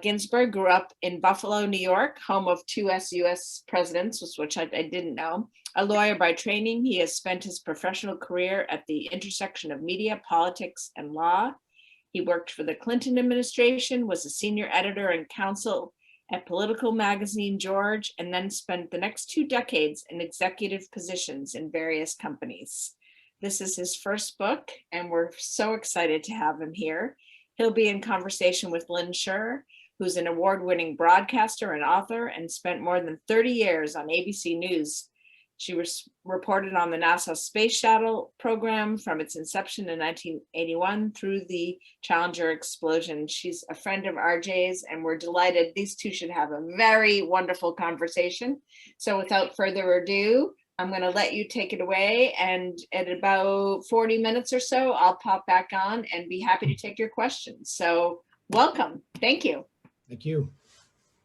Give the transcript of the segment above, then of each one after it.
Ginsberg grew up in Buffalo, New York, home of two US presidents, which I didn't know. A lawyer by training, he has spent his professional career at the intersection of media, politics, and law. He worked for the Clinton administration, was a senior editor and counsel at political magazine George, and then spent the next 2 decades in executive positions in various companies. This is his first book, and we're so excited to have him here. He'll be in conversation with Lynn Sherr, who's an award-winning broadcaster and author and spent more than 30 years on ABC News. She was reported on the NASA Space Shuttle program from its inception in 1981 through the Challenger explosion. She's a friend of RJ's, and we're delighted these two should have a very wonderful conversation. So without further ado, I'm going to let you take it away, and at about 40 minutes or so, I'll pop back on and be happy to take your questions. So welcome. Thank you. Thank you.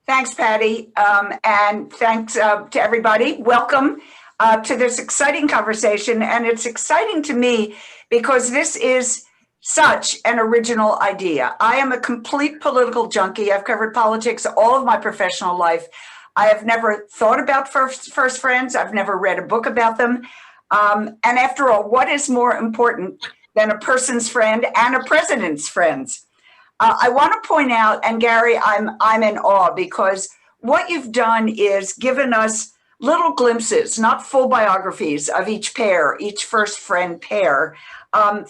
Thanks, Patty. And thanks to everybody. Welcome to this exciting conversation. And it's exciting to me because this is such an original idea. I am a complete political junkie. I've covered politics all of my professional life. I have never thought about first friends. I've never read a book about them. And after all, what is more important than a person's friend and a president's friends? I want to point out, and Gary, I'm in awe because what you've done is given us little glimpses, not full biographies of each pair, each first friend pair.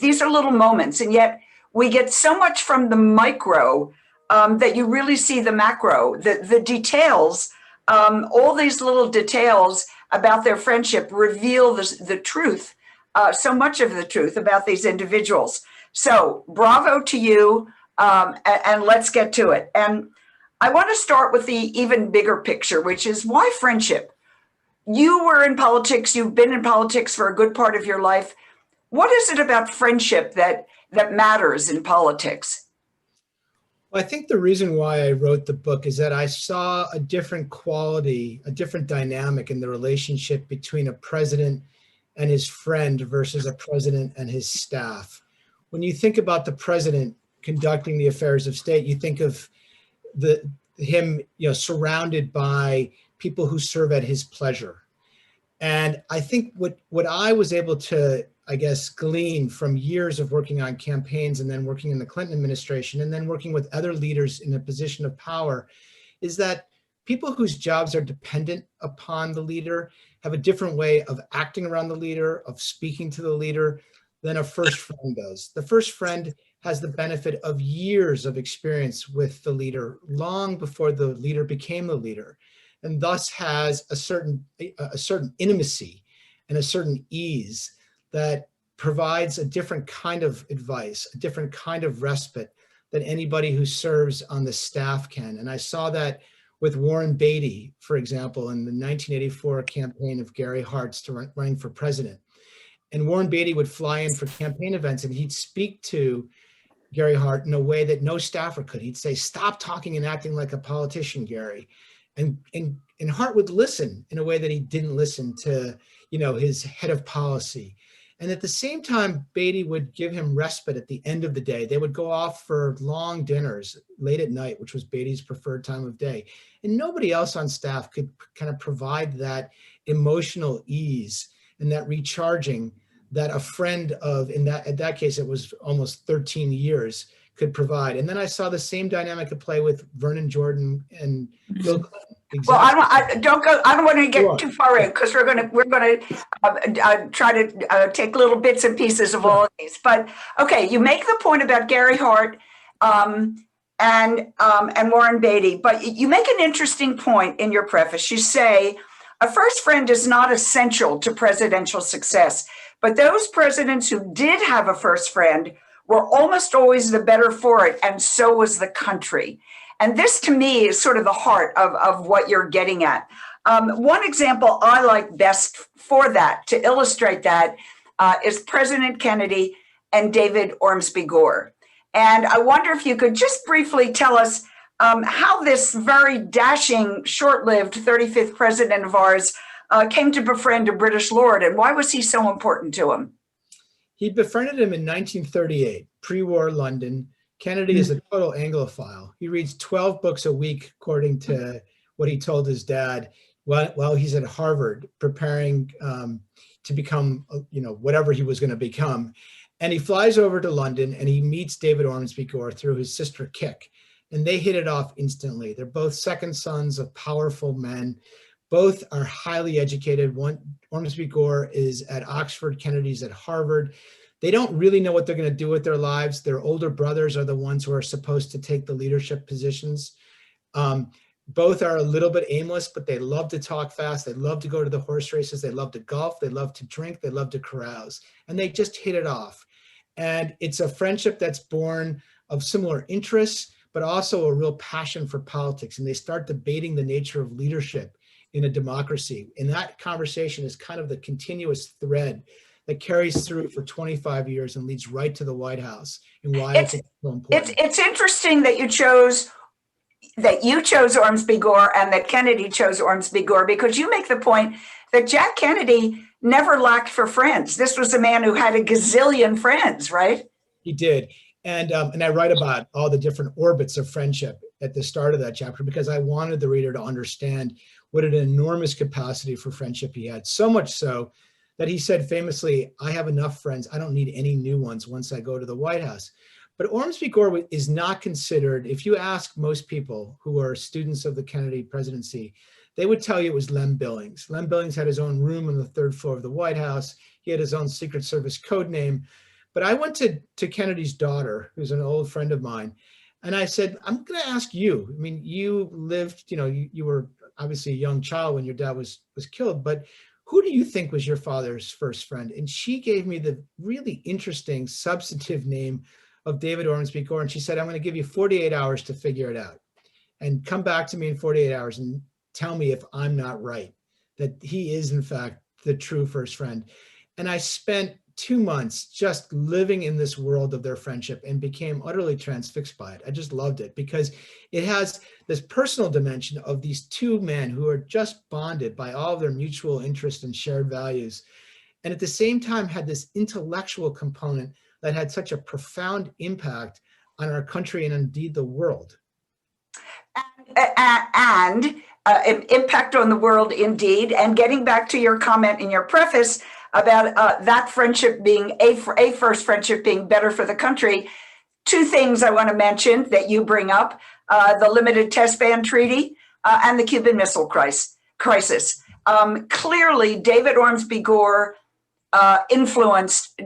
These are little moments, and yet we get so much from the micro that you really see the macro, the details. All these little details about their friendship reveal the truth, so much of the truth about these individuals. So bravo to you, and let's get to it. And I want to start with the even bigger picture, which is why friendship? You were in politics, you've been in politics for a good part of your life. What is it about friendship that matters in politics? Well, I think the reason why I wrote the book is that I saw a different quality, a different dynamic in the relationship between a president and his friend versus a president and his staff. When you think about the president conducting the affairs of state, you think of him, surrounded by people who serve at his pleasure. And I think what I was able to, glean from years of working on campaigns and then working in the Clinton administration and then working with other leaders in a position of power is that people whose jobs are dependent upon the leader have a different way of acting around the leader, of speaking to the leader than a first friend does. The first friend has the benefit of years of experience with the leader long before the leader became the leader, and thus has a certain intimacy and a certain ease that provides a different kind of advice, a different kind of respite than anybody who serves on the staff can. And I saw that with Warren Beatty, for example, in the 1984 campaign of Gary Hart's running for president. And Warren Beatty would fly in for campaign events and he'd speak to Gary Hart in a way that no staffer could. He'd say, "Stop talking and acting like a politician, Gary." And Hart would listen in a way that he didn't listen to, his head of policy. And at the same time, Beatty would give him respite at the end of the day. They would go off for long dinners late at night, which was Beatty's preferred time of day. And nobody else on staff could kind of provide that emotional ease and that recharging that a friend of, in that case, it was almost 13 years, could provide. And then I saw the same dynamic at play with Vernon Jordan and Bill Clinton. Exactly. Well, I don't want to get too far in because we're going to try to take little bits and pieces of all of these. But okay, you make the point about Gary Hart and Warren Beatty, but you make an interesting point in your preface. You say a first friend is not essential to presidential success, but those presidents who did have a first friend were almost always the better for it, and so was the country. And this, to me, is sort of the heart of what you're getting at. One example I like best for that, to illustrate that, is President Kennedy and David Ormsby Gore. And I wonder if you could just briefly tell us how this very dashing, short-lived 35th president of ours came to befriend a British lord, and why was he so important to him? He befriended him in 1938, pre-war London. Kennedy is a total Anglophile. He reads 12 books a week, according to what he told his dad, while he's at Harvard preparing to become, whatever he was going to become. And he flies over to London and he meets David Ormsby Gore through his sister Kick. And they hit it off instantly. They're both second sons of powerful men. Both are highly educated. Ormsby Gore is at Oxford, Kennedy's at Harvard. They don't really know what they're going to do with their lives. Their older brothers are the ones who are supposed to take the leadership positions. Both are a little bit aimless, but they love to talk fast. They love to go to the horse races. They love to golf. They love to drink. They love to carouse. And they just hit it off. And it's a friendship that's born of similar interests, but also a real passion for politics. And they start debating the nature of leadership in a democracy. And that conversation is kind of the continuous thread that carries through for 25 years and leads right to the White House, and why it's so important. It's interesting that you chose Ormsby Gore and that Kennedy chose Ormsby Gore, because you make the point that Jack Kennedy never lacked for friends. This was a man who had a gazillion friends, right? He did. And I write about all the different orbits of friendship at the start of that chapter, because I wanted the reader to understand what an enormous capacity for friendship he had. So much so that he said famously, "I have enough friends. I don't need any new ones once I go to the White House." But Ormsby Gore is not considered, if you ask most people who are students of the Kennedy presidency, they would tell you it was Lem Billings. Lem Billings had his own room on the third floor of the White House. He had his own Secret Service code name. But I went to Kennedy's daughter, who's an old friend of mine, and I said, "I'm going to ask you. I mean, you lived, you were obviously a young child when your dad was killed, but who do you think was your father's first friend?" And she gave me the really interesting substantive name of David Ormsby Gore. And she said, "I'm going to give you 48 hours to figure it out, and come back to me in 48 hours and tell me if I'm not right, that he is in fact the true first friend." And I spent 2 months just living in this world of their friendship and became utterly transfixed by it. I just loved it because it has this personal dimension of these two men who are just bonded by all of their mutual interest and shared values. And at the same time had this intellectual component that had such a profound impact on our country and indeed the world. And impact on the world indeed. And getting back to your comment in your preface about that friendship being a first friendship being better for the country, two things I want to mention that you bring up, the Limited Test Ban Treaty and the Cuban Missile Crisis. Clearly, David Ormsby Gore influenced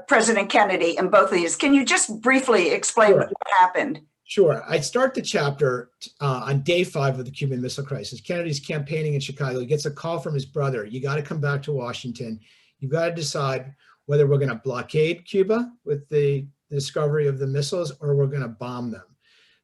President Kennedy in both of these. Can you just briefly explain what happened? Sure. I start the chapter on day 5 of the Cuban Missile Crisis. Kennedy's campaigning in Chicago. He gets a call from his brother. "You got to come back to Washington. You've got to decide whether we're going to blockade Cuba with the discovery of the missiles or we're going to bomb them."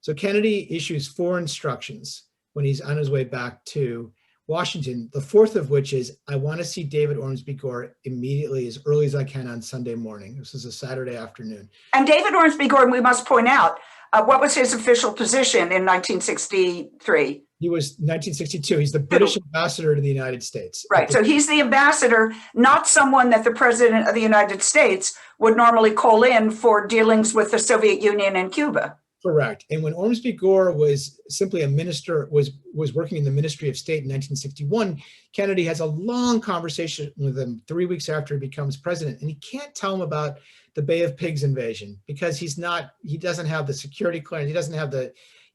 So Kennedy issues 4 instructions when he's on his way back to Washington, the 4th of which is, "I want to see David Ormsby Gore immediately, as early as I can on Sunday morning." This is a Saturday afternoon. And David Ormsby Gore, we must point out, what was his official position in 1963? He was 1962. He's the British ambassador to the United States. Right. So he's the ambassador, not someone that the president of the United States would normally call in for dealings with the Soviet Union and Cuba. Correct. And when Ormsby Gore was simply a minister, was working in the Ministry of State in 1961, Kennedy has a long conversation with him 3 weeks after he becomes president. And he can't tell him about the Bay of Pigs invasion because he doesn't have the security clearance. He doesn't have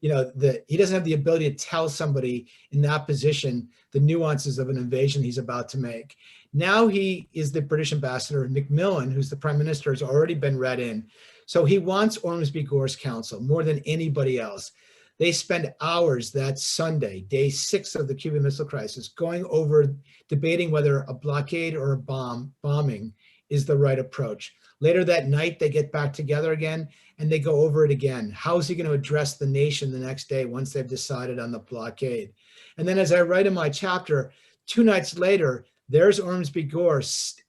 he doesn't have the ability to tell somebody in that position the nuances of an invasion he's about to make. Now he is the British ambassador. Macmillan, who's the prime minister, has already been read in. So he wants Ormsby Gore's counsel more than anybody else. They spend hours that Sunday, day 6 of the Cuban Missile Crisis, going over debating whether a blockade or a bombing is the right approach. Later that night, they get back together again and they go over it again. How is he going to address the nation the next day once they've decided on the blockade? And then as I write in my chapter, 2 nights later, there's Ormsby Gore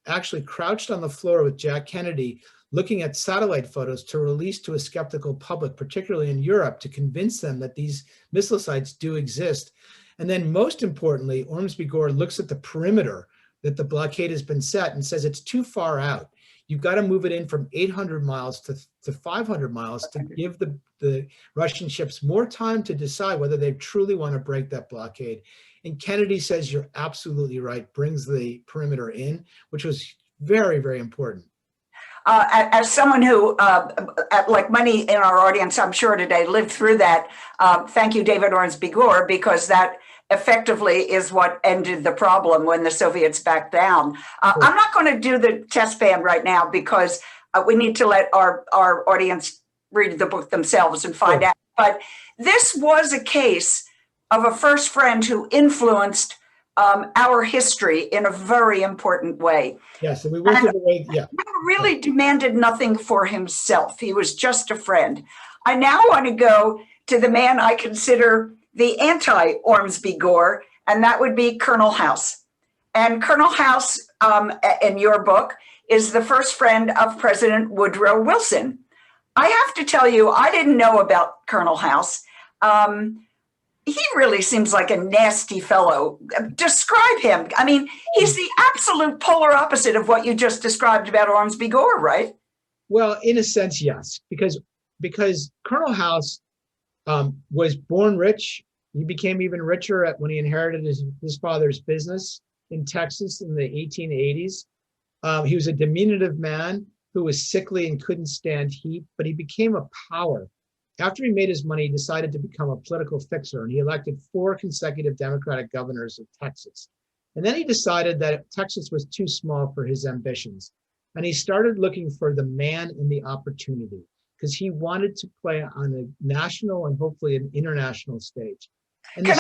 actually crouched on the floor with Jack Kennedy, looking at satellite photos to release to a skeptical public, particularly in Europe, to convince them that these missile sites do exist. And then most importantly, Ormsby Gore looks at the perimeter that the blockade has been set and says it's too far out. You've got to move it in from 800 miles to 500 miles to give the Russian ships more time to decide whether they truly want to break that blockade. And Kennedy says, you're absolutely right, brings the perimeter in, which was very, very important. As someone who, like many in our audience, I'm sure today, lived through that, thank you, David Ormsby Gore, because that effectively is what ended the problem when the Soviets backed down. I'm not going to do the test ban right now because we need to let our audience read the book themselves and find out. But this was a case of a first friend who influenced our history in a very important way. Yes, and we went through the way, yeah. He really demanded nothing for himself. He was just a friend. I now want to go to the man I consider the anti-Ormsby Gore, and that would be Colonel House. And Colonel House, in your book, is the first friend of President Woodrow Wilson. I have to tell you, I didn't know about Colonel House. He really seems like a nasty fellow. Describe him. I mean, he's the absolute polar opposite of what you just described about Ormsby Gore, right? Well, in a sense, yes, because Colonel House was born rich. He became even richer when he inherited his father's business in Texas in the 1880s. He was a diminutive man who was sickly and couldn't stand heat, but he became a power. After he made his money, he decided to become a political fixer, and he elected 4 consecutive Democratic governors of Texas. And then he decided that Texas was too small for his ambitions. And he started looking for the man in the opportunity because he wanted to play on a national and hopefully an international stage. And Can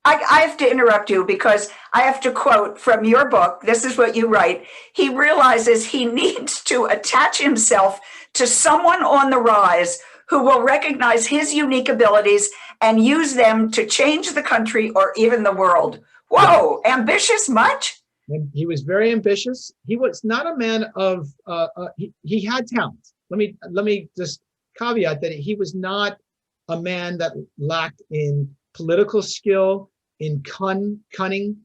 I have to interrupt you because I have to quote from your book. This is what you write. He realizes he needs to attach himself to someone on the rise who will recognize his unique abilities and use them to change the country or even the world. Whoa, ambitious much? And he was very ambitious. He was not a man of, he had talent. Let me just caveat that he was not a man that lacked in political skill, in cunning,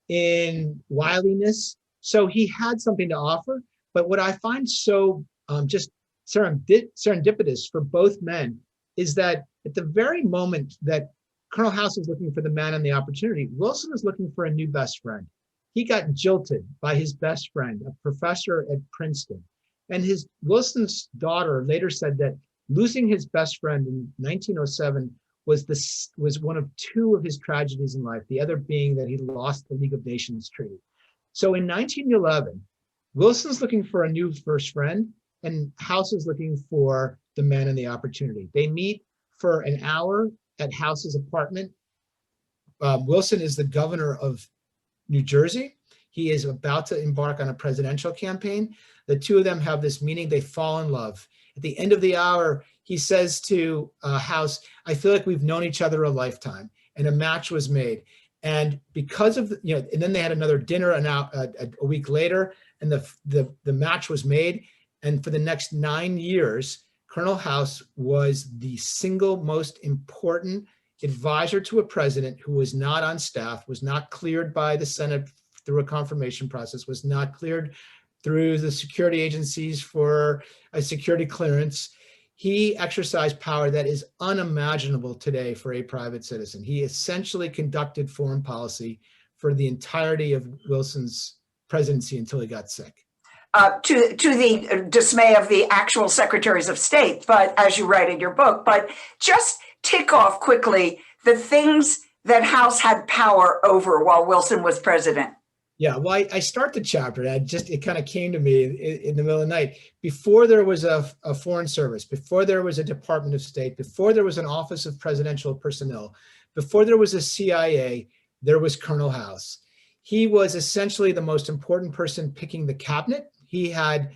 in wiliness. So he had something to offer. But what I find so just serendipitous for both men is that at the very moment that Colonel House is looking for the man and the opportunity, Wilson is looking for a new best friend. He got jilted by his best friend, a professor at Princeton. And Wilson's daughter later said that losing his best friend in 1907 was one of 2 of his tragedies in life, the other being that he lost the League of Nations treaty. So in 1911, Wilson's looking for a new first friend, and House is looking for the man and the opportunity. They meet for an hour at House's apartment. Wilson is the governor of New Jersey. He is about to embark on a presidential campaign. The 2 of them have this meeting. They fall in love. At the end of the hour, he says to House, I feel like we've known each other a lifetime. And a match was made. And because of, and then they had another dinner a week later, and the match was made. And for the next 9 years, Colonel House was the single most important advisor to a president who was not on staff, was not cleared by the Senate through a confirmation process, was not cleared through the security agencies for a security clearance. He exercised power that is unimaginable today for a private citizen. He essentially conducted foreign policy for the entirety of Wilson's presidency until he got sick. To the dismay of the actual secretaries of state, but as you write in your book, but just tick off quickly the things that House had power over while Wilson was president. Yeah, well, I start the chapter, and it kind of came to me in the middle of the night. Before there was a foreign service, before there was a Department of State, before there was an Office of Presidential Personnel, before there was a CIA, there was Colonel House. He was essentially the most important person picking the cabinet. He had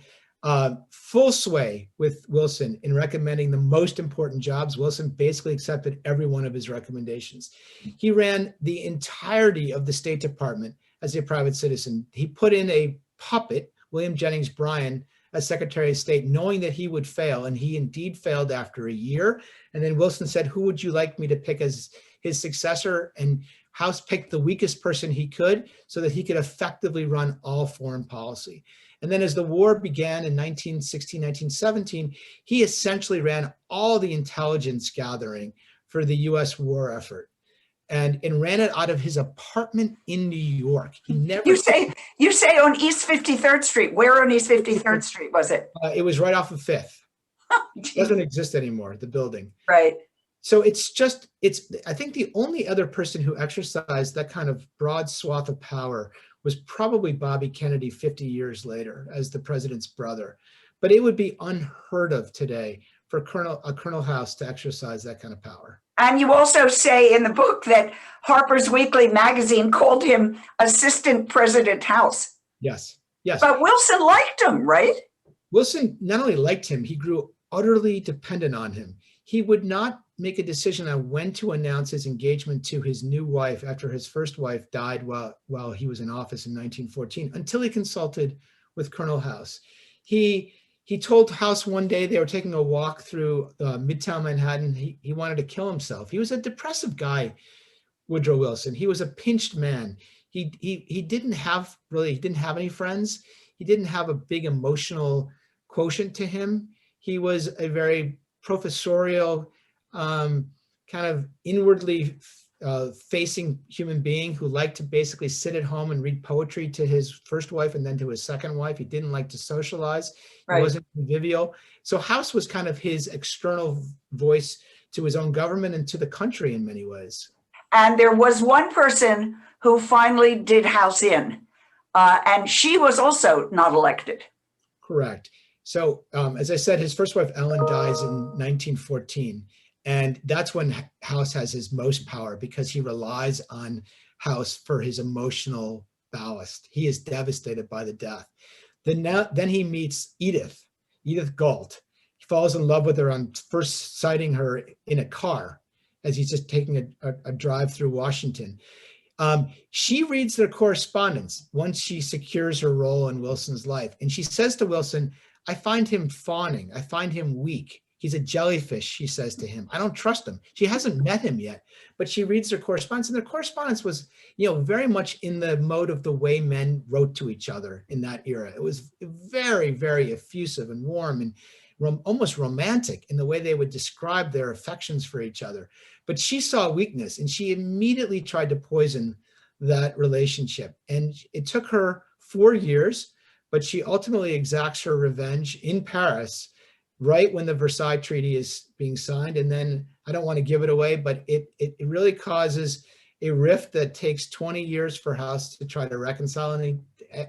full sway with Wilson in recommending the most important jobs. Wilson basically accepted every one of his recommendations. He ran the entirety of the State Department as a private citizen. He put in a puppet, William Jennings Bryan, as Secretary of State, knowing that he would fail, and he indeed failed after a year. And then Wilson said, who would you like me to pick as his successor? And House picked the weakest person he could so that he could effectively run all foreign policy. And then as the war began in 1916, 1917, he essentially ran all the intelligence gathering for the US war effort and ran it out of his apartment in New York. He never. You say on East 53rd Street. Where on East 53rd Street was it? It was right off of Fifth. It doesn't exist anymore, the building. Right. So I think the only other person who exercised that kind of broad swath of power was probably Bobby Kennedy 50 years later as the president's brother. But it would be unheard of today for Colonel House to exercise that kind of power. And you also say in the book that Harper's Weekly magazine called him Assistant President House. Yes, yes. But Wilson liked him, right? Wilson not only liked him, he grew utterly dependent on him. He would not make a decision on when to announce his engagement to his new wife after his first wife died while he was in office in 1914 until he consulted with Colonel House. He told House one day they were taking a walk through Midtown Manhattan. He wanted to kill himself. He was a depressive guy, Woodrow Wilson. He was a pinched man. He didn't have any friends. He didn't have a big emotional quotient to him. He was a very professorial, kind of inwardly facing human being who liked to basically sit at home and read poetry to his first wife and then to his second wife. He didn't like to socialize. Right. He wasn't convivial. So House was kind of his external voice to his own government and to the country in many ways. And there was one person who finally did House in, and she was also not elected. Correct. So as I said, his first wife, Ellen, dies in 1914. And that's when House has his most power because he relies on House for his emotional ballast. He is devastated by the death. Then he meets Edith Galt. He falls in love with her on first sighting her in a car as he's just taking a drive through Washington. She reads their correspondence once she secures her role in Wilson's life. And she says to Wilson, I find him fawning. I find him weak. He's a jellyfish, she says to him. I don't trust him. She hasn't met him yet, but she reads their correspondence, and their correspondence was, very much in the mode of the way men wrote to each other in that era. It was very, very effusive and warm and almost romantic in the way they would describe their affections for each other. But she saw weakness, and she immediately tried to poison that relationship. And it took her 4 years, but she ultimately exacts her revenge in Paris right when the Versailles Treaty is being signed. And then I don't want to give it away, but it really causes a rift that takes 20 years for House to try to reconcile, and he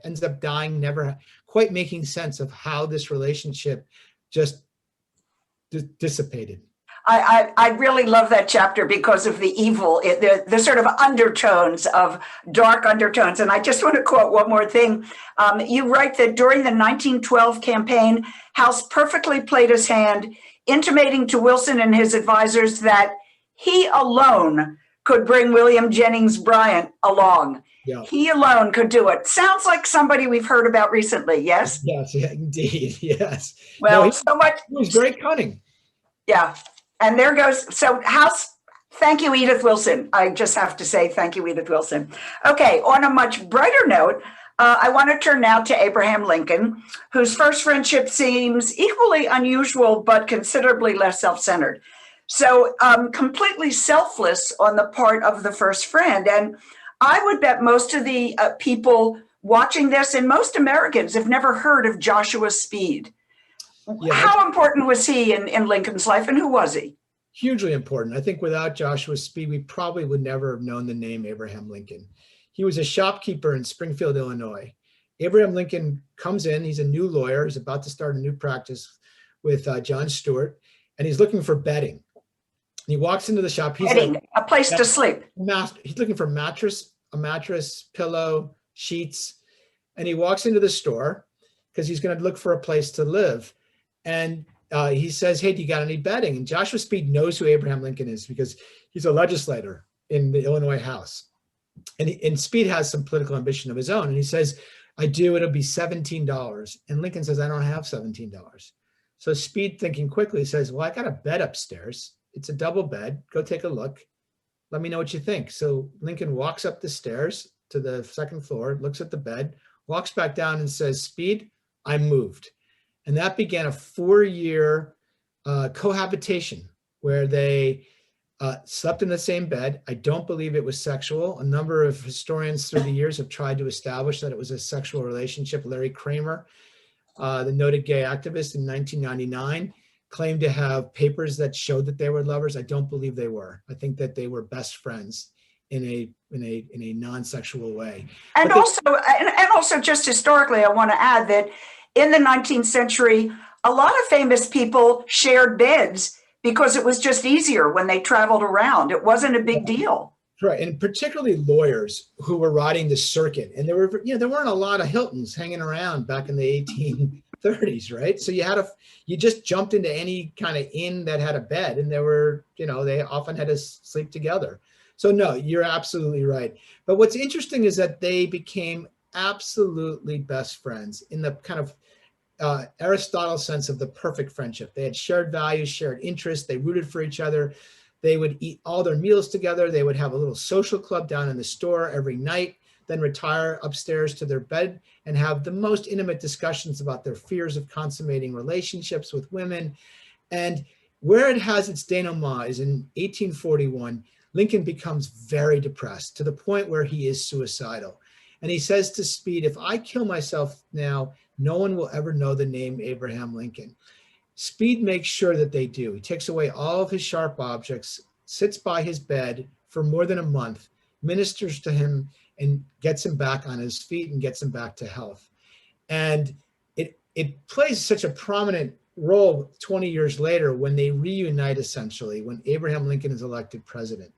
ends up dying, never quite making sense of how this relationship just dissipated. I really love that chapter because of the evil, the sort of undertones of dark undertones. And I just want to quote one more thing. You write that during the 1912 campaign, House perfectly played his hand, intimating to Wilson and his advisors that he alone could bring William Jennings Bryan along. Yeah. He alone could do it. Sounds like somebody we've heard about recently, yes? Yes, yeah, indeed, yes. Well, no, so much. He was very cunning. Yeah. And there goes, so House, thank you, Edith Wilson. I just have to say thank you, Edith Wilson. Okay, on a much brighter note, I want to turn now to Abraham Lincoln, whose first friendship seems equally unusual, but considerably less self-centered. So completely selfless on the part of the first friend. And I would bet most of the people watching this and most Americans have never heard of Joshua Speed. Yeah, how important was he in Lincoln's life, and who was he? Hugely important. I think without Joshua Speed, we probably would never have known the name Abraham Lincoln. He was a shopkeeper in Springfield, Illinois. Abraham Lincoln comes in, he's a new lawyer, he's about to start a new practice with John Stewart, and he's looking for bedding. And he walks into the shop. He's bedding, a place to sleep. He's looking for a mattress, pillow, sheets, and he walks into the store because he's going to look for a place to live. And he says, hey, do you got any bedding? And Joshua Speed knows who Abraham Lincoln is because he's a legislator in the Illinois House. And Speed has some political ambition of his own. And he says, I do, it'll be $17. And Lincoln says, I don't have $17. So Speed, thinking quickly, says, well, I got a bed upstairs. It's a double bed. Go take a look. Let me know what you think. So Lincoln walks up the stairs to the second floor, looks at the bed, walks back down and says, Speed, I'm moved. And that began a 4-year cohabitation where they slept in the same bed. I don't believe it was sexual. A number of historians through the years have tried to establish that it was a sexual relationship. Larry Kramer, the noted gay activist in 1999, claimed to have papers that showed that they were lovers. I don't believe they were. I think that they were best friends in a non-sexual way. And also just historically, I want to add that in the 19th century, a lot of famous people shared beds because it was just easier when they traveled around. It wasn't a big deal. Right, and particularly lawyers who were riding the circuit, and there weren't a lot of Hiltons hanging around back in the 1830s, right? So you just jumped into any kind of inn that had a bed, and they often had to sleep together. So no, you're absolutely right. But what's interesting is that they became absolutely best friends in the kind of Aristotle sense of the perfect friendship. They had shared values, shared interests. They rooted for each other. They would eat all their meals together. They would have a little social club down in the store every night, then retire upstairs to their bed and have the most intimate discussions about their fears of consummating relationships with women. And where it has its denouement is in 1841, Lincoln becomes very depressed to the point where he is suicidal. And he says to Speed, if I kill myself now, no one will ever know the name Abraham Lincoln. Speed makes sure that they do. He takes away all of his sharp objects, sits by his bed for more than a month, ministers to him, and gets him back on his feet and gets him back to health. And it plays such a prominent role 20 years later when they reunite, essentially, when Abraham Lincoln is elected president.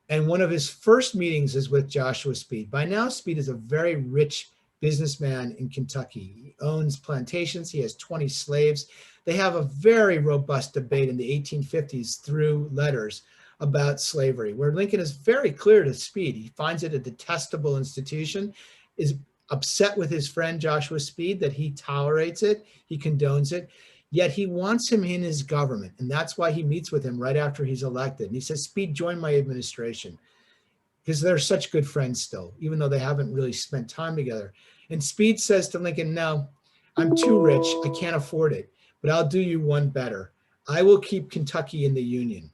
And one of his first meetings is with Joshua Speed. By now, Speed is a very rich businessman in Kentucky. He owns plantations. He has 20 slaves. They have a very robust debate in the 1850s through letters about slavery, where Lincoln is very clear to Speed. He finds it a detestable institution, is upset with his friend Joshua Speed that he tolerates it, he condones it, yet he wants him in his government. And that's why he meets with him right after he's elected. And he says, Speed, join my administration, because they're such good friends still, even though they haven't really spent time together. And Speed says to Lincoln, no, I'm too rich. I can't afford it, but I'll do you one better. I will keep Kentucky in the Union.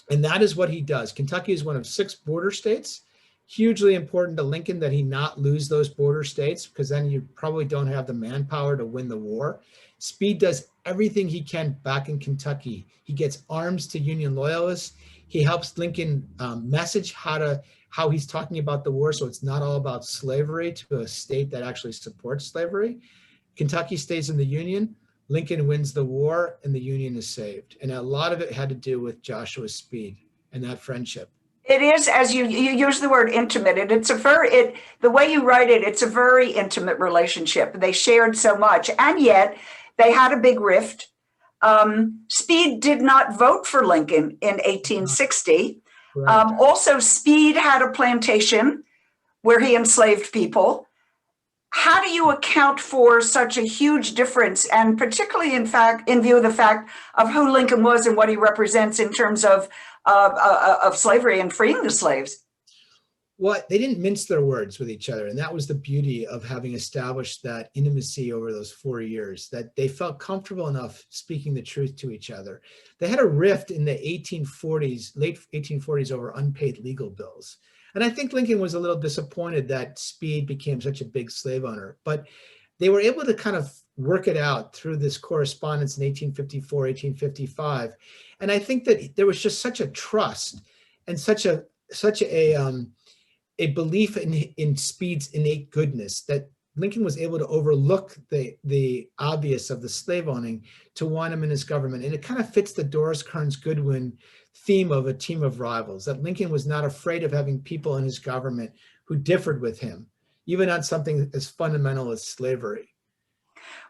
And that is what he does. Kentucky is one of 6 border states. Hugely important to Lincoln that he not lose those border states, because then you probably don't have the manpower to win the war. Speed does everything he can back in Kentucky. He gets arms to Union loyalists. He helps Lincoln message how he's talking about the war, so it's not all about slavery, to a state that actually supports slavery. Kentucky stays in the Union. Lincoln wins the war, and the Union is saved. And a lot of it had to do with Joshua Speed and that friendship. It is, as you use the word intimate, and the way you write it, it's a very intimate relationship. They shared so much, and yet they had a big rift. Speed did not vote for Lincoln in 1860. Right. Also, Speed had a plantation where he enslaved people. How do you account for such a huge difference, and particularly, in view of the fact of who Lincoln was and what he represents in terms of slavery and freeing the slaves? Well, they didn't mince their words with each other, and that was the beauty of having established that intimacy over those 4 years, that they felt comfortable enough speaking the truth to each other. They had a rift in the late 1840s over unpaid legal bills. And I think Lincoln was a little disappointed that Speed became such a big slave owner, but they were able to kind of work it out through this correspondence in 1854, 1855. And I think that there was just such a trust and such a belief in Speed's innate goodness that Lincoln was able to overlook the obvious of the slave owning to want him in his government. And it kind of fits the Doris Kearns Goodwin theme of a team of rivals, that Lincoln was not afraid of having people in his government who differed with him, even on something as fundamental as slavery.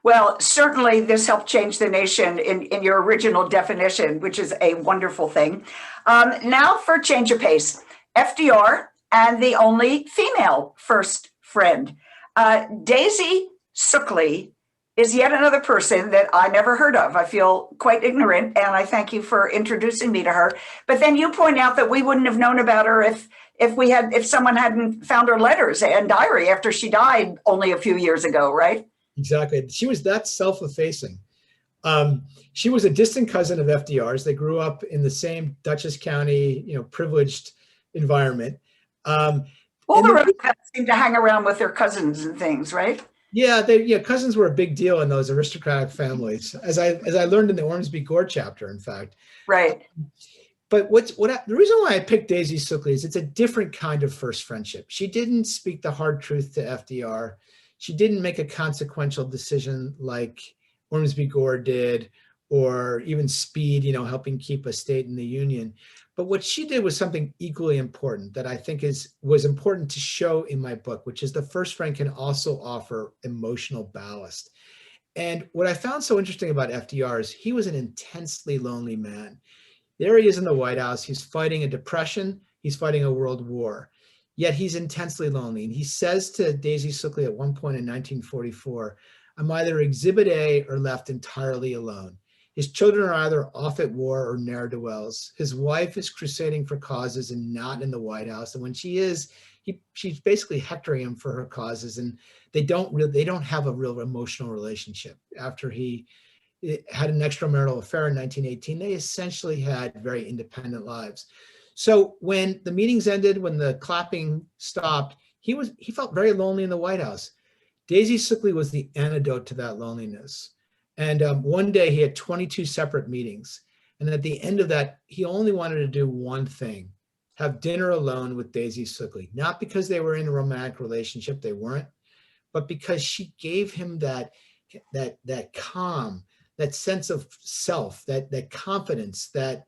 Well, certainly this helped change the nation in your original definition, which is a wonderful thing. Now for change of pace, FDR and the only female first friend. Daisy Sickle is yet another person that I never heard of. I feel quite ignorant, and I thank you for introducing me to her. But then you point out that we wouldn't have known about her if someone hadn't found her letters and diary after she died only a few years ago, right? Exactly. She was that self-effacing. She was a distant cousin of FDR's. They grew up in the same Dutchess County, privileged environment. All the Roosevelts seem to hang around with their cousins and things, right? Yeah, cousins were a big deal in those aristocratic families, as I learned in the Ormsby Gore chapter, in fact. Right. But the reason why I picked Daisy Sickle is it's a different kind of first friendship. She didn't speak the hard truth to FDR. She didn't make a consequential decision like Ormsby Gore did, or even Speed, helping keep a state in the Union. But what she did was something equally important that I think was important to show in my book, which is the first friend can also offer emotional ballast. And what I found so interesting about FDR is he was an intensely lonely man. There he is in the White House. He's fighting a depression. He's fighting a world war. Yet he's intensely lonely. And he says to Daisy Sickle at one point in 1944, "I'm either Exhibit A or left entirely alone. His children are either off at war or ne'er-do-wells. His wife is crusading for causes and not in the White House. And when she is, she's basically hectoring him for her causes. And they don't have a real emotional relationship. After he had an extramarital affair in 1918, they essentially had very independent lives. So when the meetings ended, when the clapping stopped, he felt very lonely in the White House. Daisy Sickle was the antidote to that loneliness. And one day he had 22 separate meetings. And at the end of that, he only wanted to do one thing: have dinner alone with Daisy Sickle. Not because they were in a romantic relationship, they weren't, but because she gave him that calm, that sense of self, that confidence, that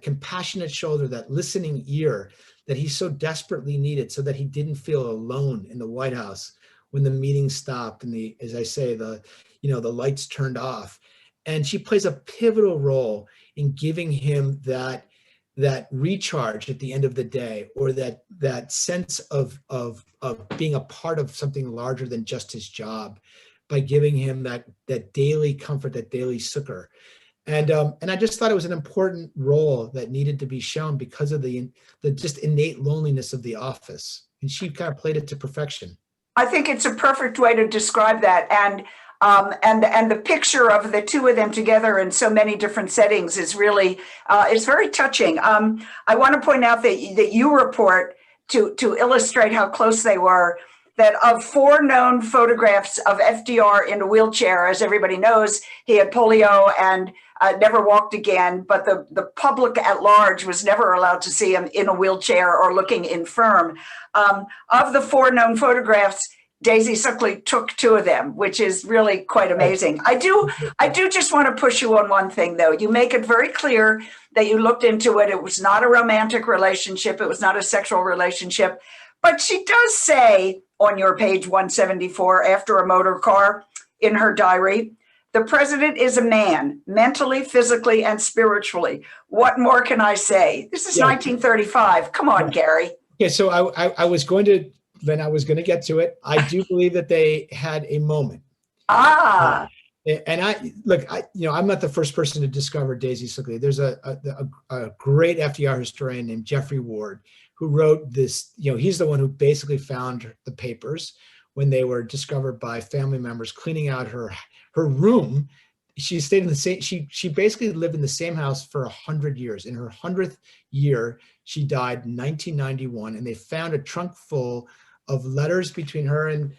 compassionate shoulder, that listening ear that he so desperately needed, so that he didn't feel alone in the White House when the meeting stopped and as I say, the lights turned off. And she plays a pivotal role in giving him that recharge at the end of the day, or that sense of being a part of something larger than just his job, by giving him that daily comfort, that daily succor. And I just thought it was an important role that needed to be shown because of the just innate loneliness of the office. And she kind of played it to perfection. I think it's a perfect way to describe that. And the picture of the two of them together in so many different settings is really, it's very touching. I want to point out that you report to illustrate how close they were, that of 4 known photographs of FDR in a wheelchair, as everybody knows, he had polio and never walked again, but the public at large was never allowed to see him in a wheelchair or looking infirm. Of the 4 known photographs, Daisy Sickle took 2 of them, which is really quite amazing. I do just want to push you on one thing, though. You make it very clear that you looked into it. It was not a romantic relationship. It was not a sexual relationship. But she does say on your page 174, after a motor car, in her diary, "The president is a man, mentally, physically, and spiritually. What more can I say?" This is 1935. Come on, Gary. Okay, so I was going to get to it. I do believe that they had a moment. And I'm not the first person to discover Daisy Sickle. There's a great FDR historian named Jeffrey Ward, who wrote this. He's the one who basically found the papers when they were discovered by family members cleaning out her room. She stayed in the same. She basically lived in the same house for 100 years. In her 100th year, she died in 1991, and they found a trunk full of letters between her and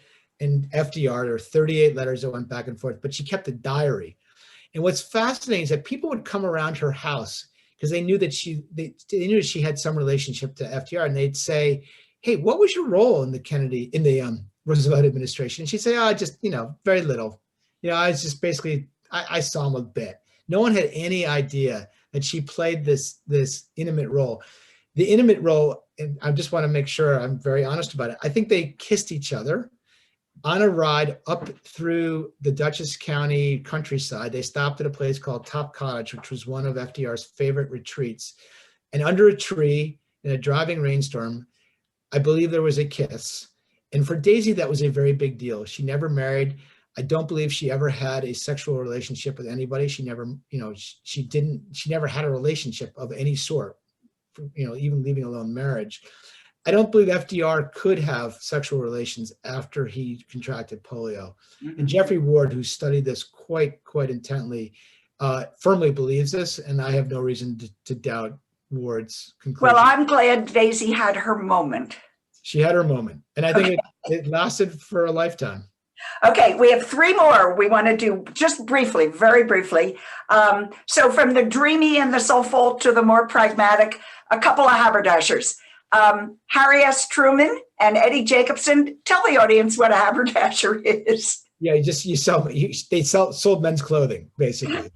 FDR. There were 38 letters that went back and forth, but she kept a diary. And what's fascinating is that people would come around her house because they knew that she had some relationship to FDR, and they'd say, "Hey, what was your role in the Roosevelt administration?" And she'd say, "Oh, just very little. I was just basically I saw him a bit." No one had any idea that she played this intimate role. The intimate role, and I just want to make sure I'm very honest about it. I think they kissed each other on a ride up through the Dutchess County countryside. They stopped at a place called Top Cottage, which was one of FDR's favorite retreats. And under a tree in a driving rainstorm, I believe there was a kiss. And for Daisy, that was a very big deal. She never married. I don't believe she ever had a sexual relationship with anybody. She never, she never had a relationship of any sort, even leaving alone marriage. I don't believe FDR could have sexual relations after he contracted polio. Mm-hmm. And Jeffrey Ward, who studied this quite intently, firmly believes this, and I have no reason to doubt Ward's conclusion. Well, I'm glad Daisy had her moment. She had her moment, and I think it lasted for a lifetime. Okay, we have 3 more we want to do just briefly, very briefly. So from the dreamy and the soulful to the more pragmatic, a couple of haberdashers. Harry S. Truman and Eddie Jacobson. Tell the audience what a haberdasher is. Yeah, they sold men's clothing, basically.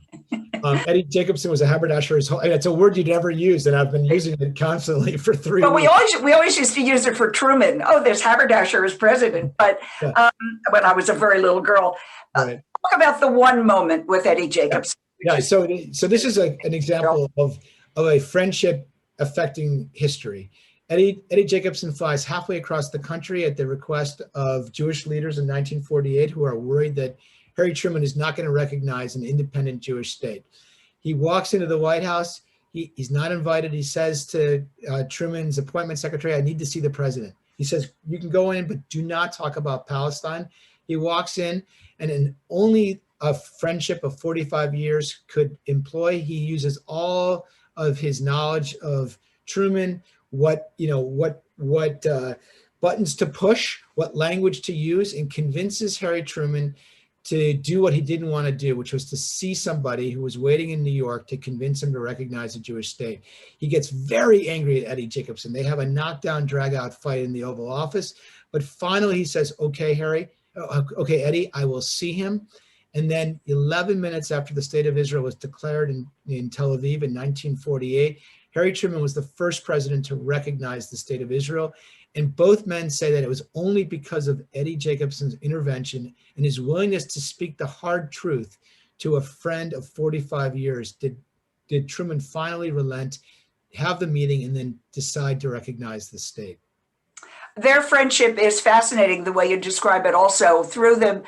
Eddie Jacobson was a haberdasher. And it's a word you'd never use, and I've been using it constantly for 3 But weeks. we always used to use it for Truman. Oh, there's haberdasher as president. But when I was a very little girl, Right. talk about the one moment with Eddie Jacobson. Yeah. So this is an example of a friendship affecting history. Eddie Jacobson flies halfway across the country at the request of Jewish leaders in 1948 who are worried that Harry Truman is not going to recognize an independent Jewish state. He walks into the White House. He's not invited. He says to Truman's appointment secretary, "I need to see the president." He says, "You can go in, but do not talk about Palestine." He walks in, and only a friendship of 45 years could employ. He uses all of his knowledge of Truman, what buttons to push, what language to use, and convinces Harry Truman to do what he didn't want to do, which was to see somebody who was waiting in New York to convince him to recognize a Jewish state. He gets very angry at Eddie Jacobson. They have a knockdown, drag-out fight in the Oval Office, but finally he says, "Okay, Eddie, I will see him." And then 11 minutes after the State of Israel was declared in Tel Aviv in 1948, Harry Truman was the first president to recognize the State of Israel. And both men say that it was only because of Eddie Jacobson's intervention and his willingness to speak the hard truth to a friend of 45 years did Truman finally relent, have the meeting, and then decide to recognize the state. Their friendship is fascinating, the way you describe it, also through the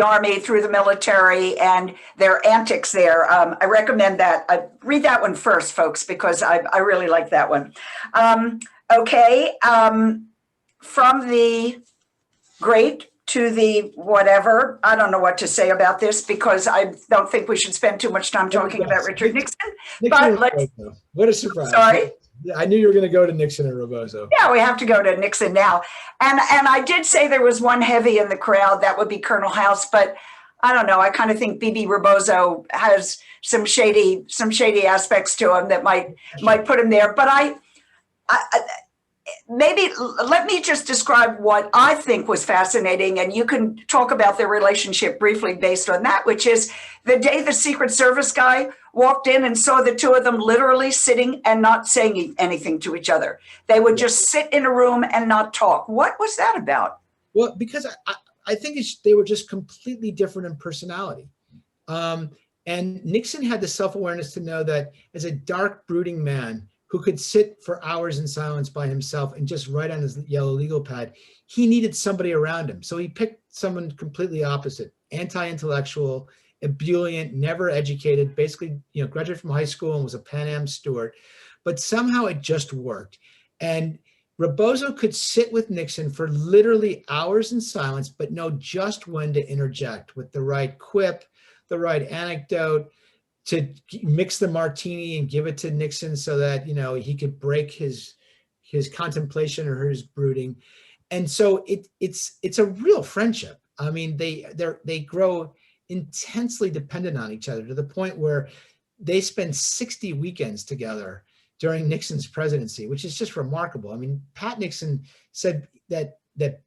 army, through the military, and their antics there. I recommend that. Read that one first, folks, because I really like that one. From the great to the whatever, I don't know what to say about this, because I don't think we should spend too much time talking about Richard Nixon. But let's. What a surprise! Sorry. Yeah, I knew you were going to go to Nixon or Rebozo. Yeah, we have to go to Nixon now. And I did say there was one heavy in the crowd, that would be Colonel House, but I don't know. I kind of think B.B. Rebozo has some shady aspects to him that might put him there. But maybe let me just describe what I think was fascinating, and you can talk about their relationship briefly based on that, which is the day the Secret Service guy walked in and saw the two of them literally sitting and not saying anything to each other. They would just sit in a room and not talk. What was that about? Well, because I think they were just completely different in personality. And Nixon had the self-awareness to know that as a dark, brooding man who could sit for hours in silence by himself and just write on his yellow legal pad, he needed somebody around him. So he picked someone completely opposite, anti-intellectual, ebullient, never educated, basically, graduated from high school and was a Pan Am steward, but somehow it just worked. And Rebozo could sit with Nixon for literally hours in silence, but know just when to interject with the right quip, the right anecdote, to mix the martini and give it to Nixon so that, he could break his contemplation or his brooding. And so it's a real friendship. I mean, they grow intensely dependent on each other to the point where they spend 60 weekends together during Nixon's presidency, which is just remarkable. I mean, Pat Nixon said that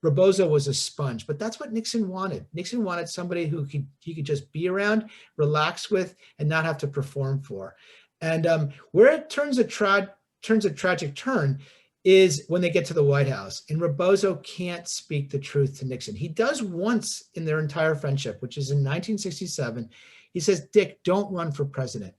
Rebozo was a sponge, but that's what Nixon wanted. Nixon wanted somebody who he could just be around, relax with, and not have to perform for. And where it turns a tragic turn is when they get to the White House, and Rebozo can't speak the truth to Nixon. He does once in their entire friendship, which is in 1967. He says, "Dick, don't run for president."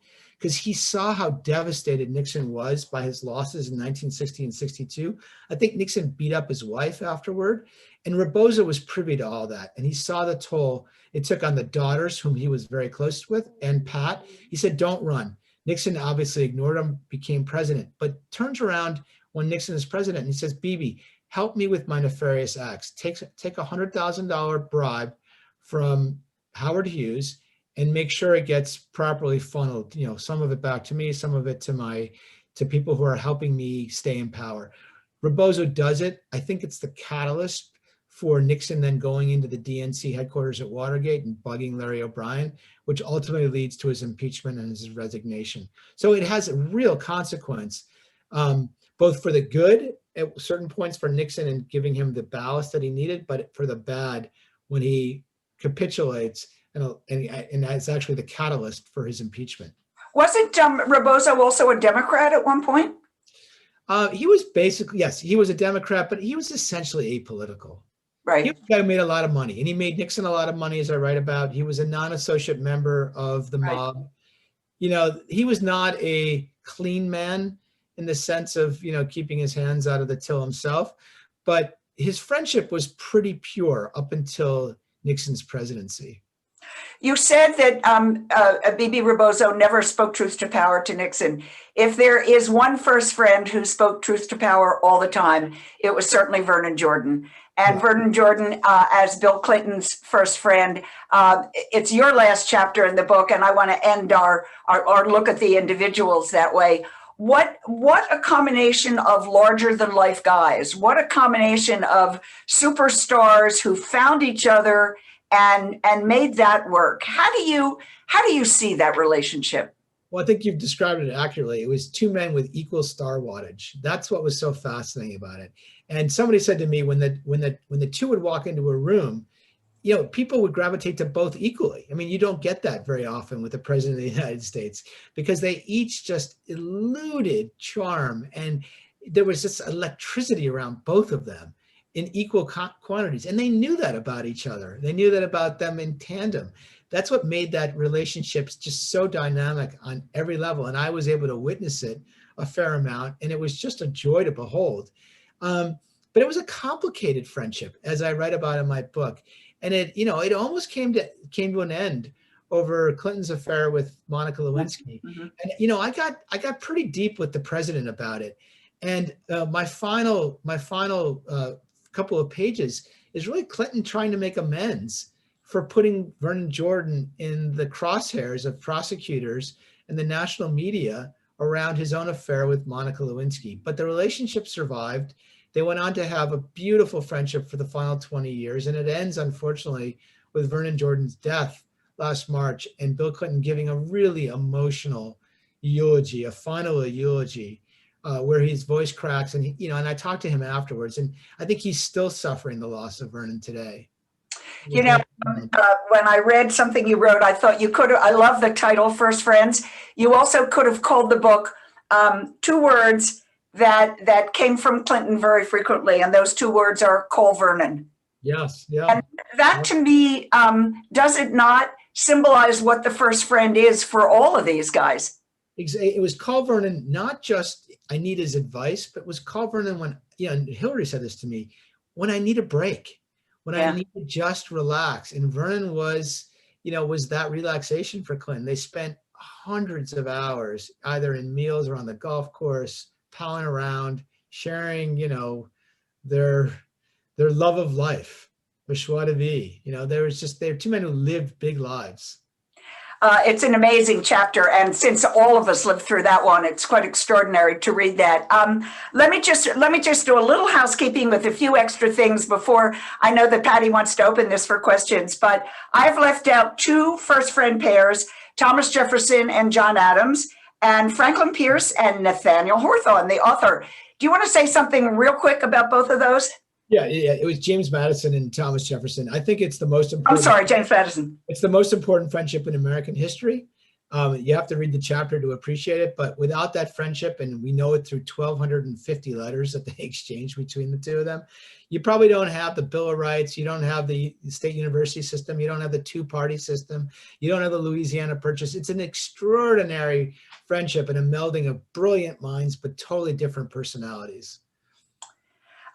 because he saw how devastated Nixon was by his losses in 1960 and 62. I think Nixon beat up his wife afterward, and Rebozo was privy to all that. And he saw the toll it took on the daughters, whom he was very close with, and Pat. He said, don't run. Nixon obviously ignored him, became president, but turns around when Nixon is president and he says, Bibi, help me with my nefarious acts. Take a $100,000 bribe from Howard Hughes and make sure it gets properly funneled, some of it back to me, some of it to people who are helping me stay in power. Rebozo does it. I think it's the catalyst for Nixon then going into the DNC headquarters at Watergate and bugging Larry O'Brien, which ultimately leads to his impeachment and his resignation. So it has a real consequence, both for the good at certain points for Nixon and giving him the ballast that he needed, but for the bad when he capitulates and it's actually the catalyst for his impeachment. Wasn't Rebozo also a Democrat at one point? He was basically, yes, he was a Democrat, but he was essentially apolitical. Right. He was a guy who made a lot of money, and he made Nixon a lot of money, as I write about. He was a non-associate member of the mob. He was not a clean man in the sense of, keeping his hands out of the till himself, but his friendship was pretty pure up until Nixon's presidency. You said that Bibi Rebozo never spoke truth to power to Nixon. If there is one first friend who spoke truth to power all the time, it was certainly Vernon Jordan. And Vernon Jordan, as Bill Clinton's first friend, it's your last chapter in the book, and I want to end our look at the individuals that way. What a combination of larger than life guys. What a combination of superstars who found each other and made that work. How do you see that relationship? Well, I think you've described it accurately. It was two men with equal star wattage. That's what was so fascinating about it. And somebody said to me when the two would walk into a room, people would gravitate to both equally. I mean, you don't get that very often with the president of the United States because they each just eluded charm, and there was this electricity around both of them in equal quantities. And they knew that about each other. They knew that about them in tandem. That's what made that relationship just so dynamic on every level. And I was able to witness it a fair amount, and it was just a joy to behold. But it was a complicated friendship, as I write about in my book. And it almost came to an end over Clinton's affair with Monica Lewinsky. Mm-hmm. And I got pretty deep with the president about it. And my final couple of pages is really Clinton trying to make amends for putting Vernon Jordan in the crosshairs of prosecutors and the national media around his own affair with Monica Lewinsky. But the relationship survived. They went on to have a beautiful friendship for the final 20 years. And it ends, unfortunately, with Vernon Jordan's death last March and Bill Clinton giving a really emotional eulogy, a final eulogy, where his voice cracks. And, and I talked to him afterwards, and I think he's still suffering the loss of Vernon today. When I read something you wrote, I thought I love the title, First Friends. You also could have called the book two words that came from Clinton very frequently, and those two words are Call Vernon. Yes, yeah. And that to me, does it not symbolize what the first friend is for all of these guys? It was Call Vernon, not just I need his advice, but it was Call Vernon when, and Hillary said this to me, when I need a break, when I need to just relax. And Vernon was that relaxation for Clinton. They spent hundreds of hours either in meals or on the golf course, palling around, sharing, their love of life, their joie de vivre. They're two men who lived big lives. It's an amazing chapter, and since all of us lived through that one, it's quite extraordinary to read that. Let me just do a little housekeeping with a few extra things before I know that Patty wants to open this for questions. But I've left out two first friend pairs, Thomas Jefferson and John Adams, and Franklin Pierce and Nathaniel Hawthorne, the author. Do you want to say something real quick about both of those? Yeah, it was James Madison and Thomas Jefferson. I think it's the most important. I'm sorry, James Madison. It's the most important friendship in American history. You have to read the chapter to appreciate it, but without that friendship, and we know it through 1,250 letters that they exchanged between the two of them, you probably don't have the Bill of Rights, you don't have the state university system, you don't have the two-party system, you don't have the Louisiana Purchase. It's an extraordinary friendship and a melding of brilliant minds, but totally different personalities.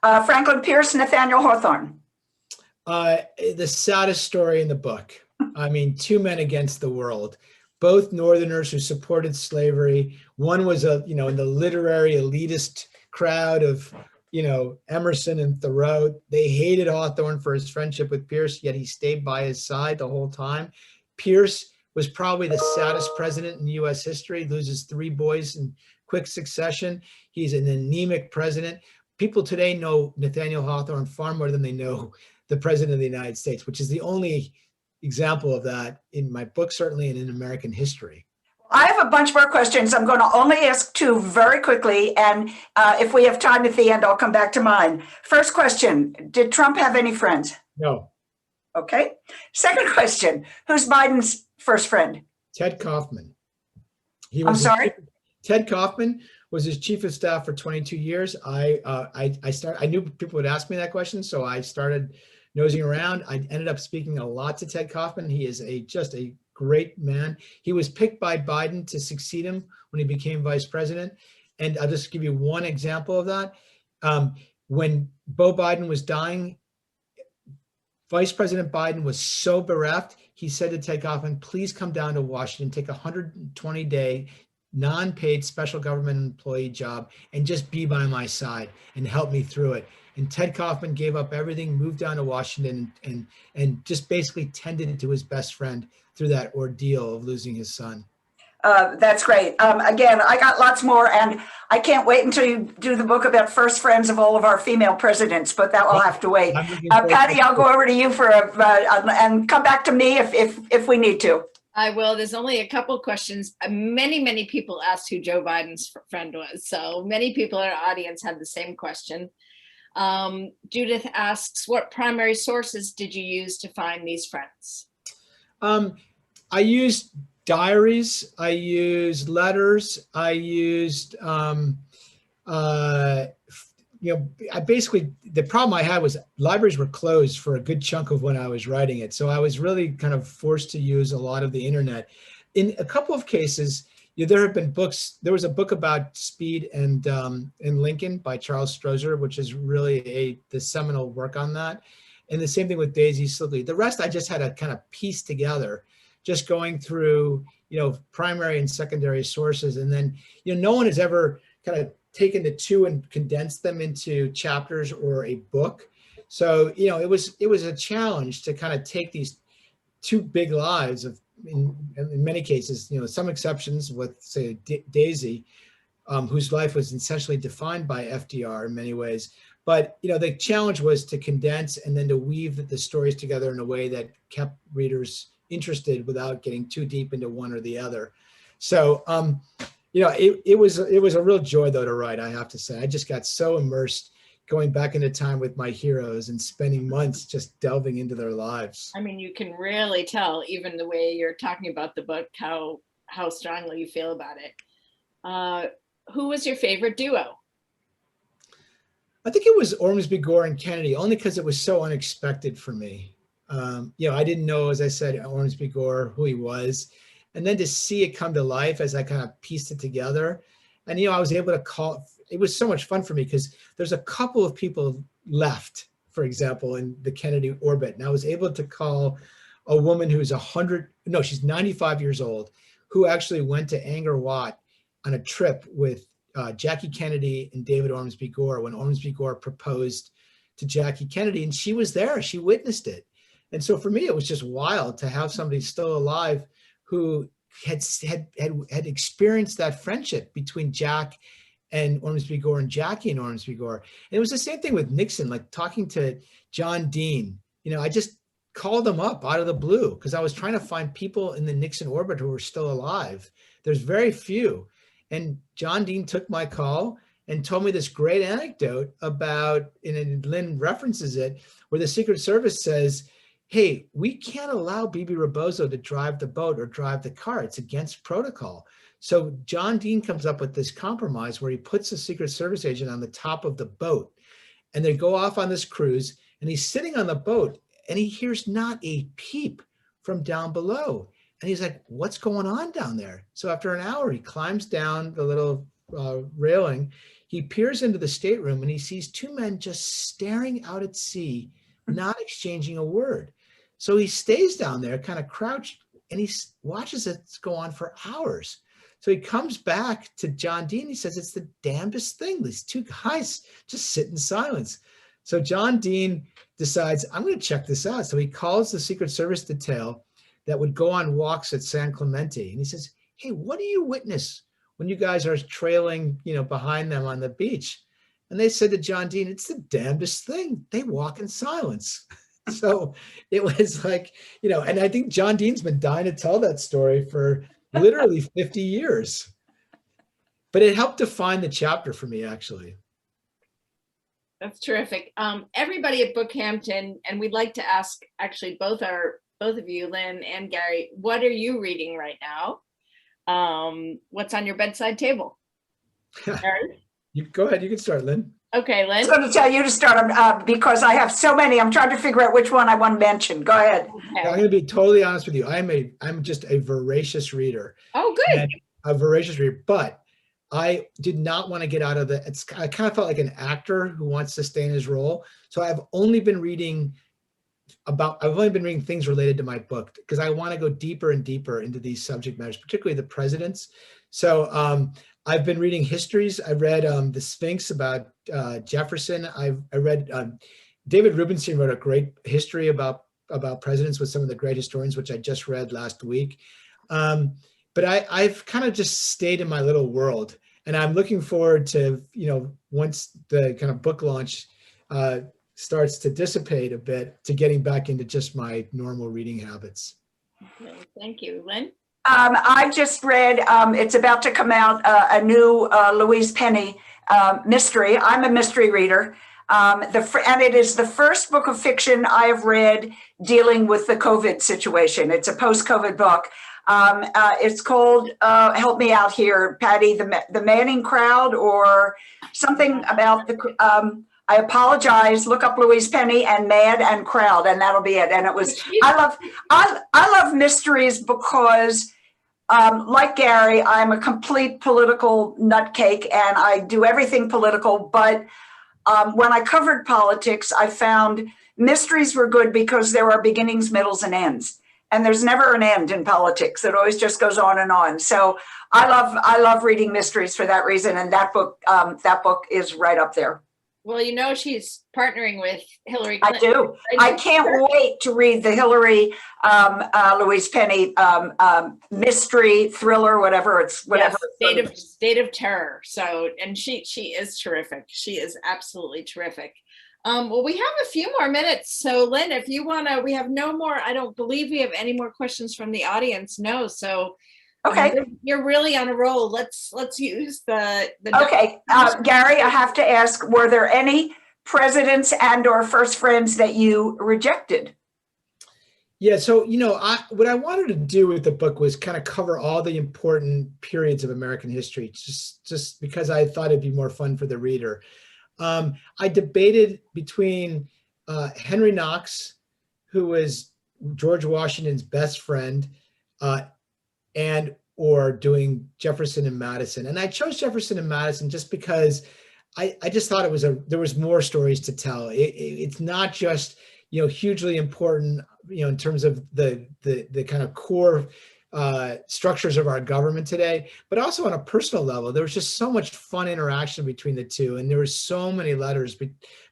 Franklin Pierce, Nathaniel Hawthorne. The saddest story in the book. I mean, two men against the world. Both Northerners who supported slavery. One was in the literary elitist crowd of, Emerson and Thoreau. They hated Hawthorne for his friendship with Pierce, yet he stayed by his side the whole time. Pierce was probably the saddest president in U.S. history, loses 3 boys in quick succession. He's an anemic president. People today know Nathaniel Hawthorne far more than they know the president of the United States, which is the only example of that in my book, certainly, and in American history. I have a bunch more questions. I'm going to only ask 2 very quickly. And if we have time at the end, I'll come back to mine. First question, did Trump have any friends? No. Okay. Second question, who's Biden's first friend? Ted Kaufman. I'm sorry? Ted Kaufman was his chief of staff for 22 years. I knew people would ask me that question, so I started nosing around. I ended up speaking a lot to Ted Kaufman. He is just a great man. He was picked by Biden to succeed him when he became vice president. And I'll just give you one example of that. When Beau Biden was dying, Vice President Biden was so bereft, he said to Ted Kaufman, please come down to Washington, take a 120-day non-paid special government employee job and just be by my side and help me through it. And Ted Kaufman gave up everything, moved down to Washington, and just basically tended to his best friend through that ordeal of losing his son. That's great. Again, I got lots more, and I can't wait until you do the book about first friends of all of our female presidents, but that will have to wait. Patty, I'll go over to you and come back to me if we need to. I will. There's only a couple questions. Many people asked who Joe Biden's friend was. So many people in our audience had the same question. Judith asks, what primary sources did you use to find these friends? I used diaries. I used letters. I used, I basically, the problem I had was libraries were closed for a good chunk of when I was writing it. So I was really kind of forced to use a lot of the internet. In a couple of cases, there have been books. There was a book about Speed and Lincoln by Charles Strozer, which is really the seminal work on that. And the same thing with Daisy Sligley. The rest I just had to kind of piece together, just going through, primary and secondary sources. And then, no one has ever kind of taken the two and condensed them into chapters or a book. So, it was a challenge to kind of take these 2 big lives of, in many cases, some exceptions with, say, Daisy, whose life was essentially defined by FDR in many ways. But, the challenge was to condense and then to weave the stories together in a way that kept readers interested without getting too deep into one or the other. So, it was a real joy, though, to write, I have to say. I just got so immersed going back into time with my heroes and spending months just delving into their lives. I mean, you can really tell, even the way you're talking about the book, how strongly you feel about it. Who was your favorite duo? I think it was Ormsby Gore and Kennedy, only because it was so unexpected for me. I didn't know, as I said, Ormsby Gore, who he was. And then to see it come to life as I kind of pieced it together. And, I was able to call, it was so much fun for me because there's a couple of people left, for example, in the Kennedy orbit. And I was able to call a woman who's she's 95 years old, who actually went to Angkor Wat on a trip with Jackie Kennedy and David Ormsby Gore when Ormsby Gore proposed to Jackie Kennedy. And she was there, she witnessed it. And so for me, it was just wild to have somebody still alive who had experienced that friendship between Jack and Ormsby Gore and Jackie and Ormsby Gore. And it was the same thing with Nixon, like talking to John Dean. I just called him up out of the blue because I was trying to find people in the Nixon orbit who were still alive. There's very few. And John Dean took my call and told me this great anecdote about, and Lynn references it, where the Secret Service says, hey, we can't allow Bibi Rebozo to drive the boat or drive the car. It's against protocol. So John Dean comes up with this compromise where he puts a Secret Service agent on the top of the boat, and they go off on this cruise, and he's sitting on the boat and he hears not a peep from down below. And he's like, what's going on down there? So after an hour, he climbs down the little railing. He peers into the stateroom and he sees two men just staring out at sea, not exchanging a word. So he stays down there, kind of crouched, and he watches it go on for hours. So he comes back to John Dean. He says, it's the damnedest thing. These two guys just sit in silence. So John Dean decides, I'm going to check this out. So he calls the Secret Service detail that would go on walks at San Clemente. And he says, hey, what do you witness when you guys are trailing, behind them on the beach? And they said to John Dean, it's the damnedest thing. They walk in silence. So it was like, and I think John Dean's been dying to tell that story for literally 50 years. But it helped define the chapter for me, actually. That's terrific. Everybody at Bookhampton, and we'd like to ask actually both of you, Lynn and Gary, what are you reading right now? What's on your bedside table? Gary? You go ahead. You can start, Lynn. Okay, Lynn. I'm going to tell you to start because I have so many. I'm trying to figure out which one I want to mention. Go ahead. Okay. I'm going to be totally honest with you. I'm just a voracious reader. Oh, good. A voracious reader, but I did not want to get out of I kind of felt like an actor who wants to stay in his role. So I've only been reading things related to my book because I want to go deeper and deeper into these subject matters, particularly the presidents. So I've been reading histories. I read The Sphinx about Jefferson. I read David Rubenstein wrote a great history about presidents with some of the great historians, which I just read last week. But I've kind of just stayed in my little world, and I'm looking forward to, once the kind of book launch starts to dissipate a bit, to getting back into just my normal reading habits. Okay, thank you. Lynn? I just read, it's about to come out, a new Louise Penny mystery. I'm a mystery reader. And it is the first book of fiction I have read dealing with the COVID situation. It's a post-COVID book. It's called, help me out here, Patty, the Manning Crowd, or something about the, I apologize, look up Louise Penny and Mad and Crowd, and that'll be it. And it was, I love mysteries because, like Gary, I'm a complete political nutcake and I do everything political. But when I covered politics, I found mysteries were good because there are beginnings, middles, and ends. And there's never an end in politics. It always just goes on and on. So I love reading mysteries for that reason. And that book is right up there. Well, she's partnering with Hillary Clinton. I do. I can't wait to read the Hillary Louise Penny mystery thriller, whatever. Yes, State of Terror. So, and she is terrific. She is absolutely terrific. Well, we have a few more minutes. So Lynn, if you want to, we have no more, I don't believe we have any more questions from the audience. No. So okay. You're really on a roll. Let's use the okay. Gary, I have to ask, were there any presidents and or first friends that you rejected? Yeah. So, what I wanted to do with the book was kind of cover all the important periods of American history, just because I thought it'd be more fun for the reader. I debated between Henry Knox, who was George Washington's best friend, and or doing Jefferson and Madison. And I chose Jefferson and Madison just because I just thought there was more stories to tell. It's not just, hugely important, in terms of the kind of core structures of our government today, but also on a personal level. There was just so much fun interaction between the two. And there were so many letters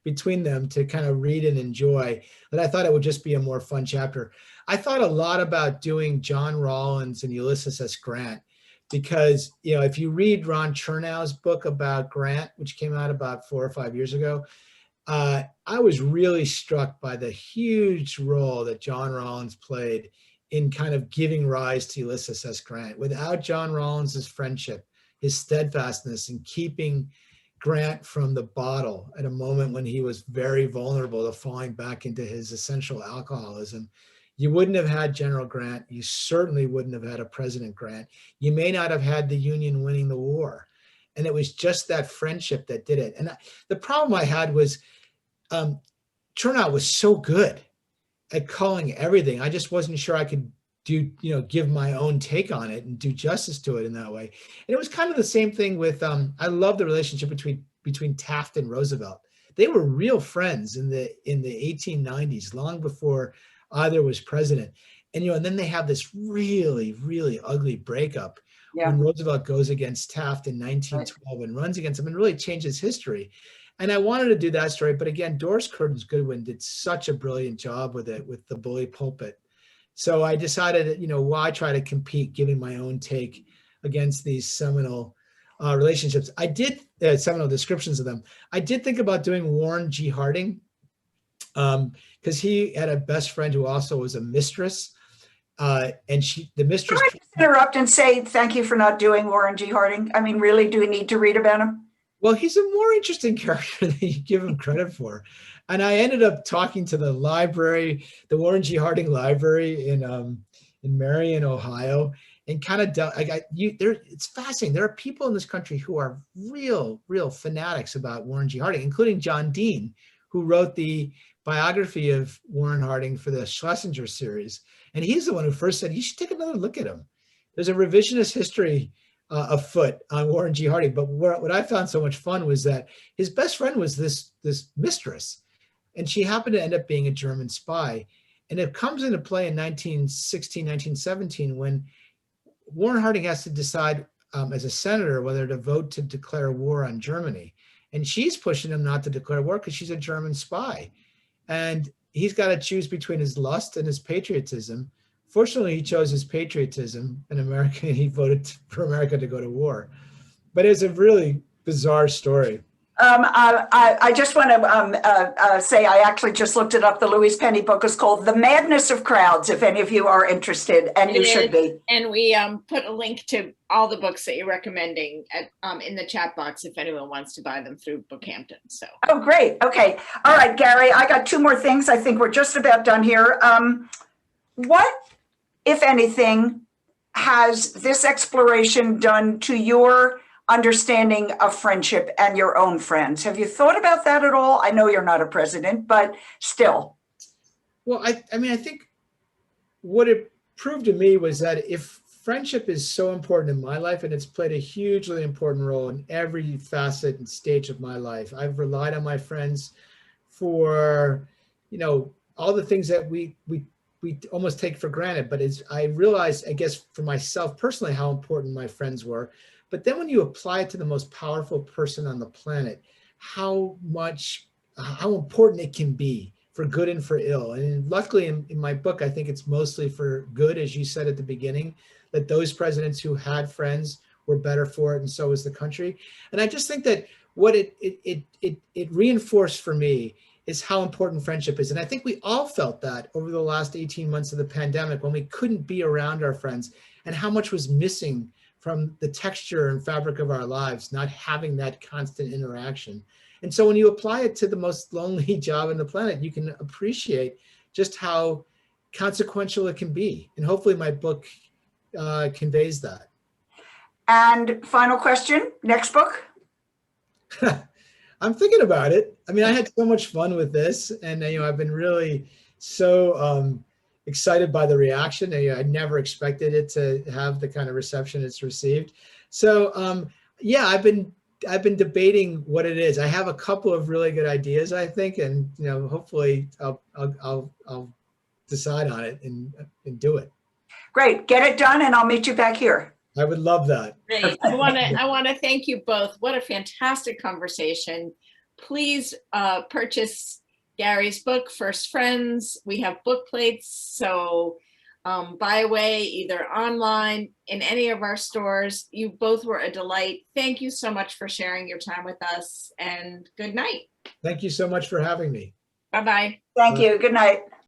between them to kind of read and enjoy that I thought it would just be a more fun chapter. I thought a lot about doing John Rollins and Ulysses S. Grant, because, if you read Ron Chernow's book about Grant, which came out about 4 or 5 years ago, I was really struck by the huge role that John Rollins played in kind of giving rise to Ulysses S. Grant. Without John Rollins' friendship, his steadfastness in keeping Grant from the bottle at a moment when he was very vulnerable to falling back into his essential alcoholism. You wouldn't have had General Grant. You certainly wouldn't have had a President Grant. You may not have had the Union winning the war. And it was just that friendship that did it. And the problem I had was Chernow was so good at calling everything. I just wasn't sure I could give my own take on it and do justice to it in that way. And it was kind of the same thing with, I love the relationship between Taft and Roosevelt. They were real friends in the 1890s, long before either was president. And, and then they have this really, really ugly breakup when Roosevelt goes against Taft in 1912 and runs against him and really changes history. And I wanted to do that story, but again, Doris Curtis Goodwin did such a brilliant job with it, with The Bully Pulpit. So I decided, why try to compete, giving my own take against these seminal relationships. I did seminal descriptions of them. I did think about doing Warren G. Harding, because he had a best friend who also was a mistress, and the mistress. Can I just interrupt and say thank you for not doing Warren G. Harding? I mean, really, do we need to read about him? Well, he's a more interesting character than you give him credit for. And I ended up talking to the library, the Warren G. Harding Library in Marion, Ohio, and kind of it's fascinating. There are people in this country who are real fanatics about Warren G. Harding, including John Dean, who wrote the biography of Warren Harding for the Schlesinger series. And he's the one who first said, you should take another look at him. There's a revisionist history afoot on Warren G. Harding. But what I found so much fun was that his best friend was this mistress, and she happened to end up being a German spy. And it comes into play in 1916, 1917, when Warren Harding has to decide as a senator whether to vote to declare war on Germany. And she's pushing him not to declare war because she's a German spy. And he's got to choose between his lust and his patriotism. Fortunately, he chose his patriotism, and he voted for America to go to war. But it's a really bizarre story. I just want to say I actually just looked it up. The Louise Penny book is called The Madness of Crowds, if any of you are interested, and you should be. And we put a link to all the books that you're recommending in the chat box if anyone wants to buy them through Bookhampton. So. Oh, great. Okay. All right, Gary, I got two more things. I think we're just about done here. What, if anything, has this exploration done to your understanding of friendship and your own friends? Have you thought about that at all? I know you're not a president, but still. Well, I think what it proved to me was that if friendship is so important in my life, and it's played a hugely important role in every facet and stage of my life. I've relied on my friends for, all the things that we almost take for granted. But I realized, I guess, for myself personally, how important my friends were. But then when you apply it to the most powerful person on the planet, how important it can be for good and for ill. And luckily in my book, I think it's mostly for good, as you said at the beginning, that those presidents who had friends were better for it, and so was the country. And I just think that what it reinforced for me is how important friendship is. And I think we all felt that over the last 18 months of the pandemic, when we couldn't be around our friends, and how much was missing from the texture and fabric of our lives, not having that constant interaction. And so when you apply it to the most lonely job on the planet, you can appreciate just how consequential it can be. And hopefully my book conveys that. And final question, next book? I'm thinking about it. I mean, I had so much fun with this, and I've been really so excited by the reaction. I never expected it to have the kind of reception it's received. So yeah, I've been debating what it is. I have a couple of really good ideas, I think, and hopefully I'll decide on it and do it. Great, get it done, and I'll meet you back here. I would love that. Great. I want to thank you both. What a fantastic conversation. Please purchase Gary's book, First Friends. We have book plates, so buy away either online, in any of our stores. You both were a delight. Thank you so much for sharing your time with us, and good night. Thank you so much for having me. Bye-bye. Thank you. Good night.